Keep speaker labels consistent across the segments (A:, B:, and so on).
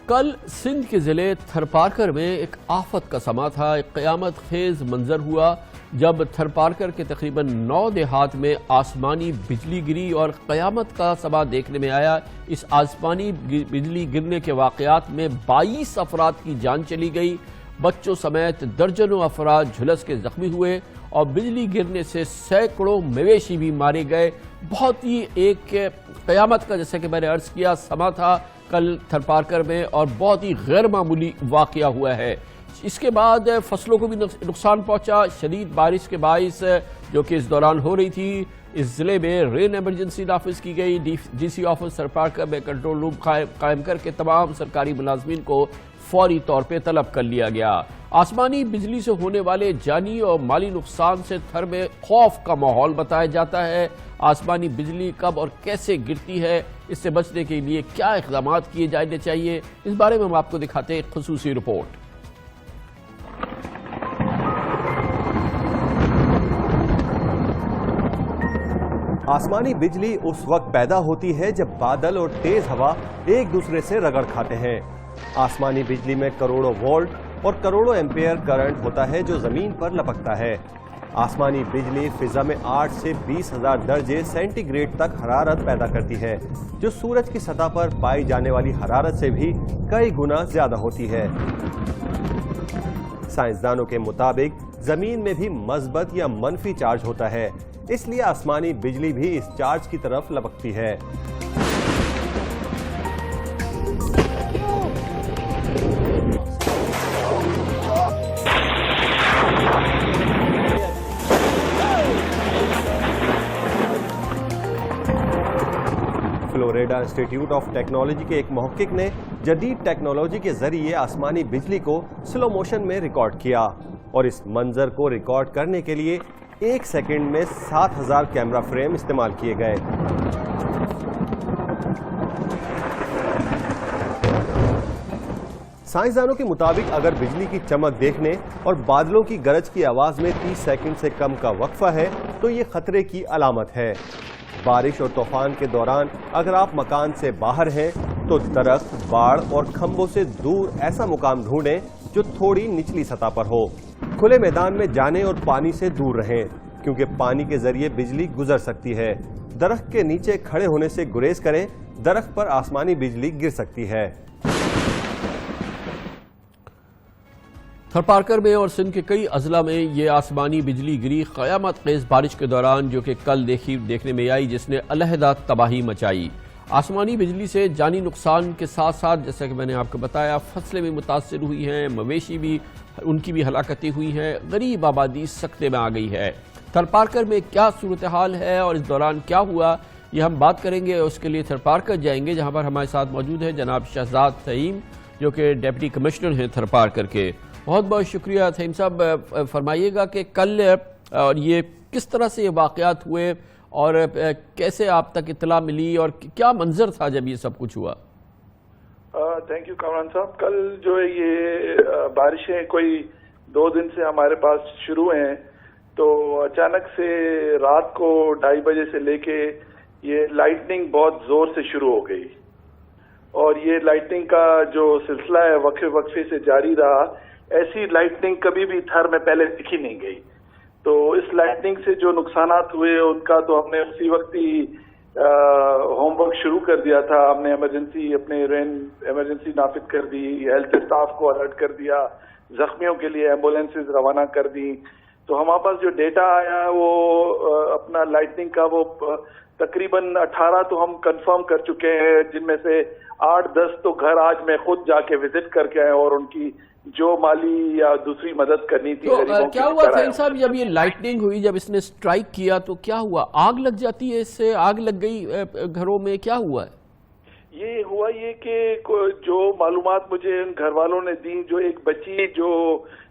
A: کل سندھ کے ضلع تھرپارکر میں ایک آفت کا سما تھا. ایک قیامت خیز منظر ہوا جب تھرپارکر کے تقریباً 9 دیہات میں آسمانی بجلی گری اور قیامت کا سما دیکھنے میں آیا. اس آسمانی بجلی گرنے کے واقعات میں 22 افراد کی جان چلی گئی. بچوں سمیت درجنوں افراد جھلس کے زخمی ہوئے اور بجلی گرنے سے سینکڑوں مویشی بھی مارے گئے. بہت ہی ایک قیامت کا، جیسے کہ میں نے عرض کیا، سما تھا کل تھرپارکر میں اور بہت ہی غیر معمولی واقعہ ہوا ہے. اس کے بعد فصلوں کو بھی نقصان پہنچا. شدید بارش کے باعث جو کہ اس دوران ہو رہی تھی، اس ضلع میں رین ایمرجنسی نافذ کی گئی. ڈی سی آفس تھرپارکر میں کنٹرول روم قائم کر کے تمام سرکاری ملازمین کو فوری طور پہ طلب کر لیا گیا. آسمانی بجلی سے ہونے والے جانی اور مالی نقصان سے تھر میں خوف کا ماحول بتایا جاتا ہے. آسمانی بجلی کب اور کیسے گرتی ہے، اس سے بچنے کے لیے کیا اقدامات کیے جانے چاہیے، اس بارے میں ہم آپ کو دکھاتے ہیں ایک خصوصی رپورٹ.
B: آسمانی بجلی اس وقت پیدا ہوتی ہے جب بادل اور تیز ہوا ایک دوسرے سے رگڑ کھاتے ہیں. آسمانی بجلی میں کروڑوں وولٹ اور کروڑوں ایمپیئر کرنٹ ہوتا ہے جو زمین پر لپکتا ہے. آسمانی بجلی فضا میں 8 سے 20 ہزار درجے سینٹی گریڈ تک حرارت پیدا کرتی ہے، جو سورج کی سطح پر پائی جانے والی حرارت سے بھی کئی گنا زیادہ ہوتی ہے. سائنسدانوں کے مطابق زمین میں بھی مثبت یا منفی چارج ہوتا ہے، اس لیے آسمانی بجلی بھی اس چارج کی طرف لپکتی ہے. فلوریڈا انسٹیٹیوٹ آف ٹیکنالوجی کے ایک محقق نے جدید ٹیکنالوجی کے ذریعے آسمانی بجلی کو سلو موشن میں ریکارڈ کیا اور اس منظر کو ریکارڈ کرنے کے لیے 1 سیکنڈ میں 7000 کیمرہ فریم استعمال کیے گئے. سائنسدانوں کے مطابق اگر بجلی کی چمک دیکھنے اور بادلوں کی گرج کی آواز میں 30 سیکنڈ سے کم کا وقفہ ہے تو یہ خطرے کی علامت ہے. بارش اور طوفان کے دوران اگر آپ مکان سے باہر ہیں تو درخت، باڑ اور کھمبوں سے دور ایسا مقام ڈھونڈیں جو تھوڑی نچلی سطح پر ہو. کھلے میدان میں جانے اور پانی سے دور رہیں کیونکہ پانی کے ذریعے بجلی گزر سکتی ہے. درخت کے نیچے کھڑے ہونے سے گریز کریں، درخت پر آسمانی بجلی گر سکتی ہے.
A: تھرپارکر میں اور سندھ کے کئی اضلاع میں یہ آسمانی بجلی گری قیامت خیز بارش کے دوران جو کہ کل دیکھنے میں آئی، جس نے علیحدہ تباہی مچائی. آسمانی بجلی سے جانی نقصان کے ساتھ ساتھ، جیسا کہ میں نے آپ کو بتایا، فصلیں بھی متاثر ہوئی ہیں، مویشی بھی، ان کی بھی ہلاکتیں ہوئی ہیں، غریب آبادی سکتے میں آ گئی ہے. تھرپارکر میں کیا صورتحال ہے اور اس دوران کیا ہوا، یہ ہم بات کریں گے. اس کے لیے تھرپارکر جائیں گے جہاں پر ہمارے ساتھ موجود ہے جناب شہزاد تھیم، جو کہ ڈپٹی کمشنر ہیں تھرپارکر کے. بہت بہت شکریہ تھیم صاحب. فرمائیے گا کہ کل اور یہ کس طرح سے یہ واقعات ہوئے اور کیسے آپ تک اطلاع ملی اور کیا منظر تھا جب یہ سب کچھ ہوا؟
C: تھینک یو کامران صاحب. کل جو ہے یہ بارشیں کوئی 2 دن سے ہمارے پاس شروع ہیں، تو اچانک سے رات کو 2:30 بجے سے لے کے یہ لائٹننگ بہت زور سے شروع ہو گئی اور یہ لائٹننگ کا جو سلسلہ ہے وقفے سے جاری رہا. ایسی لائٹننگ کبھی بھی تھر میں پہلے دکھی نہیں گئی. تو اس لائٹننگ سے جو نقصانات ہوئے ان کا تو ہم نے اسی وقت ہی ہوم ورک شروع کر دیا تھا. ہم نے اپنے رین ایمرجنسی نافذ کر دی، ہیلتھ اسٹاف کو الرٹ کر دیا، زخمیوں کے لیے ایمبولینسز روانہ کر دی. تو ہمارے پاس جو ڈیٹا آیا وہ اپنا لائٹننگ کا وہ تقریباً 18 تو ہم کنفرم کر چکے ہیں، جن میں سے 8-10 تو گھر آج میں خود جا کے وزٹ کر کے آئے اور ان کی جو مالی یا دوسری مدد کرنی تھی.
A: تو کیا ہوا تھیم صاحب جب یہ لائٹننگ ہوئی، جب اس نے سٹرائک کیا تو کیا ہوا؟ آگ لگ جاتی ہے، اس سے آگ لگ گئی گھروں میں، کیا ہوا ہے؟
C: یہ ہوا یہ کہ جو معلومات مجھے ان گھر والوں نے دی، جو ایک بچی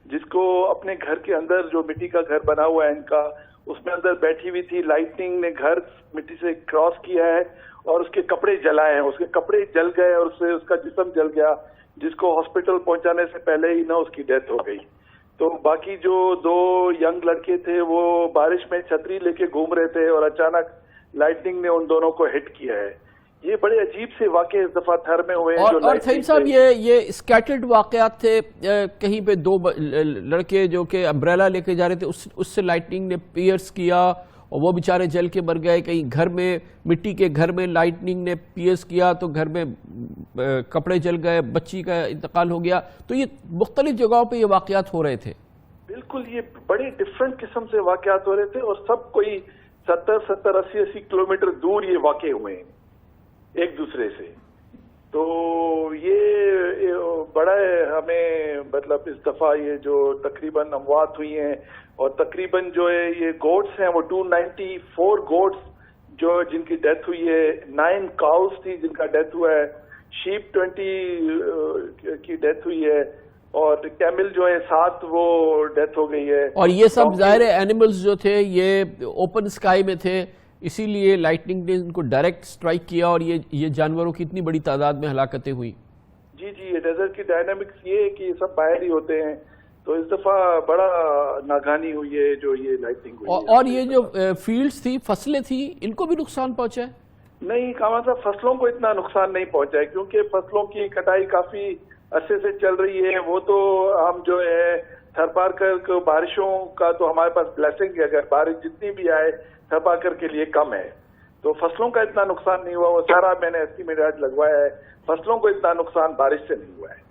C: جس کو اپنے گھر کے اندر جو مٹی کا گھر بنا ہوا ہے ان کا، اس میں اندر بیٹھی ہوئی تھی. لائٹنگ نے گھر مٹی سے کراس کیا ہے اور اس کے کپڑے جلائے ہیں. اس کے کپڑے جل گئے اور اس سے اس کا جسم جل گیا، جس کو ہاسپٹل پہنچانے سے پہلے ہی اس کی ڈیتھ ہو گئی. تو باقی جو 2 ینگ لڑکے تھے وہ بارش میں چھتری لے کے گھوم رہے تھے اور اچانک لائٹنگ نے ان دونوں کو ہٹ کیا ہے. یہ بڑے عجیب سے واقع اس دفعہ تھر میں ہوئے ہیں.
A: اور تھیم صاحب یہ اسکیٹرڈ واقعات تھے. کہیں پہ دو لڑکے جو کہ امبریلا لے کے جا رہے تھے, اس سے لائٹننگ نے پیئرس کیا اور وہ بیچارے جل کے مر گئے. کہیں گھر میں, مٹی کے گھر میں لائٹننگ نے پیئرس کیا تو گھر میں کپڑے جل گئے, بچی کا انتقال ہو گیا. تو یہ مختلف جگہوں پہ یہ واقعات ہو رہے تھے.
C: بالکل, یہ بڑے ڈفرنٹ قسم سے واقعات ہو رہے تھے اور سب کوئی 70-80 کلومیٹر دور یہ واقع ہوئے ہیں ایک دوسرے سے. تو یہ بڑا ہمیں مطلب اس دفعہ یہ جو تقریباً اموات ہوئی ہیں اور تقریباً جو ہے یہ گوٹس ہیں وہ 294 گوٹس جو جن کی ڈیتھ ہوئی ہے, 9 کاؤز تھی جن کا ڈیتھ ہوا ہے, شیپ 20 کی ڈیتھ ہوئی ہے اور کیمل جو ہے 7 وہ ڈیتھ ہو گئی ہے. اور
A: یہ سب ظاہر اینیملز جو تھے یہ اوپن اسکائی میں تھے, اسی لیے لائٹننگ نے ان کو ڈائریکٹ سٹرائک کیا اور یہ جانوروں کی اتنی بڑی تعداد میں ہلاکتیں ہوئی.
C: جی یہ ڈیزرٹ کی ڈائنامکس یہ ہے کہ یہ سب باہر ہی ہوتے ہیں, تو اس دفعہ بڑا ناگہانی ہوئی ہے جو یہ لائٹننگ ہوئی.
A: اور یہ جو فیلڈز تھی, فصلیں تھی, ان کو بھی نقصان پہنچا ہے؟
C: نہیں کامران صاحب, فصلوں کو اتنا نقصان نہیں پہنچا ہے کیونکہ فصلوں کی کٹائی کافی عرصے سے چل رہی ہے. وہ تو ہم جو ہے تھرپارکر کو بارشوں کا تو ہمارے پاس بلیسنگ ہے, اگر بارش جتنی بھی آئے تھرپارکر کے لیے کم ہے, تو فصلوں کا اتنا نقصان نہیں ہوا. وہ سارا میں نے ایسٹیمیٹ آج لگوایا ہے, فصلوں کو اتنا نقصان بارش سے نہیں ہوا ہے.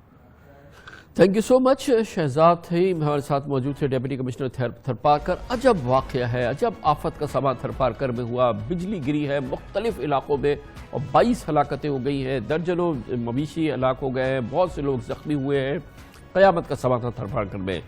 A: Thank you so much. Shahzad theme ہمارے ساتھ موجود تھے, ڈیپٹی کمشنر تھرپارکر. عجب واقعہ ہے, عجب آفت کا سما تھرپارکر میں ہوا. بجلی گری ہے مختلف علاقوں میں اور 22 ہلاکتیں ہو گئی ہیں, درجنوں مویشی ہلاک ہو گئے ہیں, بہت سے لوگ زخمی ہوئے ہیں. قیامت کا سما تھا تھرپارکر میں.